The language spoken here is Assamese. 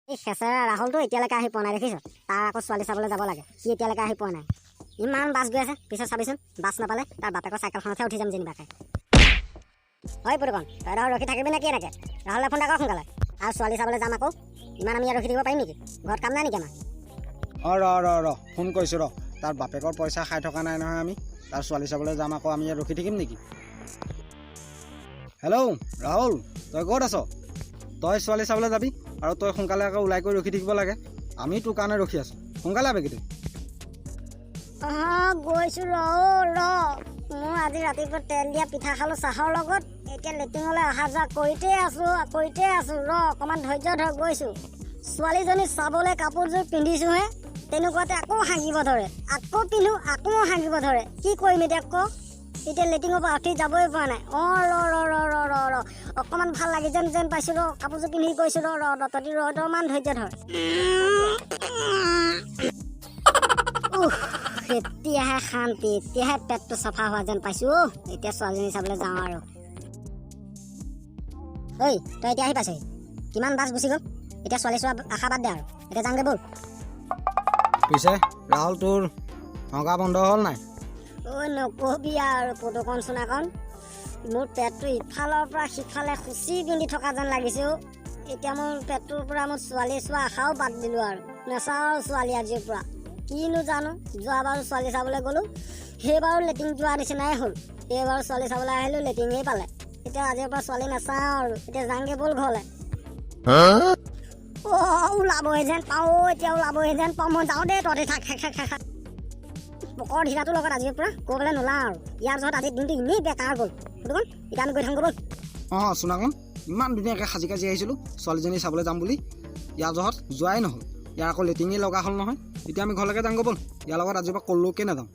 এই খেচেৰা ৰাহুলটো এতিয়ালৈকে আহি পোৱা নাই দেখিছ? তাৰ আকৌ ছোৱালী চাবলৈ যাব লাগে, সি এতিয়ালৈকে আহি পোৱা নাই। ইমান বাছ গৈ আছে, পিছত চাবিচোন বাছ নাপালে তাৰ বাপেকৰ চাইকেলখনতহে উঠি যাম যেনিবাকে। হয় পুৰুকণ, তই ধৰ ৰখি থাকিবি নে কি এনেকৈ? ৰাহুলে ফোন এটা কৰ সোনকালে। আৰু ছোৱালী চাবলৈ যাম আকৌ, ইমান আমি ইয়াত ৰখি থাকিব পাৰিম নেকি? ঘৰত কাম নাই নেকি আমাৰ? ৰ ফোন কৰিছোঁ ৰ। তাৰ বাপেকৰ পইচা খাই থকা নাই নহয় আমি। তাৰ ছোৱালী চাবলৈ যাম আকৌ, আমি ইয়াত ৰখি থাকিম নেকি? হেল্ল' ৰাহুল, তই ক'ত আছ? তই ছোৱালী চাবলৈ যাবি আৰু তই সোনকালে আকৌ ওলাই কৰি ৰখি থাকিব লাগে। আমি তোৰ কাৰণে ৰখি আছোঁ, সোনকালে আবেগি তই। গৈছোঁ ৰ। মোৰ আজি ৰাতিপুৱা তেল দিয়া পিঠা খালোঁ চাহৰ লগত, এতিয়া লেট্ৰিনলৈ অহা যোৱা কৰিতে আছোঁ ৰ, অকণমান ধৈৰ্য ধৰ, গৈছোঁ। ছোৱালীজনী চাবলৈ কাপোৰযোৰ পিন্ধিছোঁহে, তেনেকুৱাতে আকৌ হাগিব ধৰে, আকৌ পিন্ধো আকৌ হাগিব ধৰে, কি কৰিম এতিয়া ক? এতিয়া লেট্ৰিনৰ পৰা উঠি যাবই পৰা নাই। ৰ অকণমান ভাল লাগি যেন পাইছোঁ ৰ, কাপোৰযোৰ পিন্ধি গৈছোঁ ৰ তহঁতি মান ধৈৰ্য ধৰ। এতিয়াহে শান্তি, এতিয়াহে পেটটো চাফা হোৱা যেন পাইছোঁ। এতিয়া ছোৱালীজনী চাবলৈ যাওঁ আৰু। ঐ তই এতিয়া আহি পাইছহি, কিমান বাছ গুচি গ'ল, এতিয়া ছোৱালী চোৱা আশা বাদ দে আৰু, এতিয়া যাওঁগৈ ব'ল। পিছে ৰাহুল, তোৰ হগা বন্ধ হ'ল নাই? নকবি আৰু পদুকণ চোনাকণ, মোৰ পেটটো ইফালৰ পৰা সিফালে খুচি পিন্ধি থকা যেন লাগিছে। এতিয়া মোৰ পেটটোৰ পৰা মোৰ ছোৱালী চোৱা আশাও বাদ দিলোঁ আৰু, নেচাওঁ আৰু ছোৱালী আজিৰ পৰা। কিনো জানো, যোৱাবাৰো ছোৱালী চাবলৈ গ'লোঁ, সেইবাৰো লেট্ৰিন যোৱা নিচিনাই হ'ল। এইবাৰো ছোৱালী চাবলৈ আহিলোঁ, লেট্ৰিনেই পালে। এতিয়া আজিৰ পৰা ছোৱালী নাচাওঁ আৰু, এতিয়া যাওঁগৈ ব'ল ঘৰলৈ। ওলাবহে যেন পাওঁ, এতিয়া ওলাবহে যেন পাওঁ। মই যাওঁ দেই, তহঁতে থাক। পকৰ ঢিলাটোৰ লগত আজিৰ পৰা ক'বলৈ নোলাওঁ আৰু, ইয়াৰ পিছত আজি দিনটো এনেই বেকাৰ গ'ল। সুধোন এতিয়া আমি গৈ থাকোঁ ব'ল। চোনাকণ, ইমান ধুনীয়াকৈ সাজি কাজি আহিছিলোঁ ছোৱালীজনী চাবলৈ যাম বুলি, ইয়াৰ জহত যোৱাই নহ'ল। ইয়াৰ আকৌ লেট্ৰিনেই লগা হ'ল নহয়। এতিয়া আমি ঘৰলৈকে যাওঁগৈ ব'ল, ইয়াৰ লগত আজিৰ পৰা ক'লৈকে নাযাওঁ।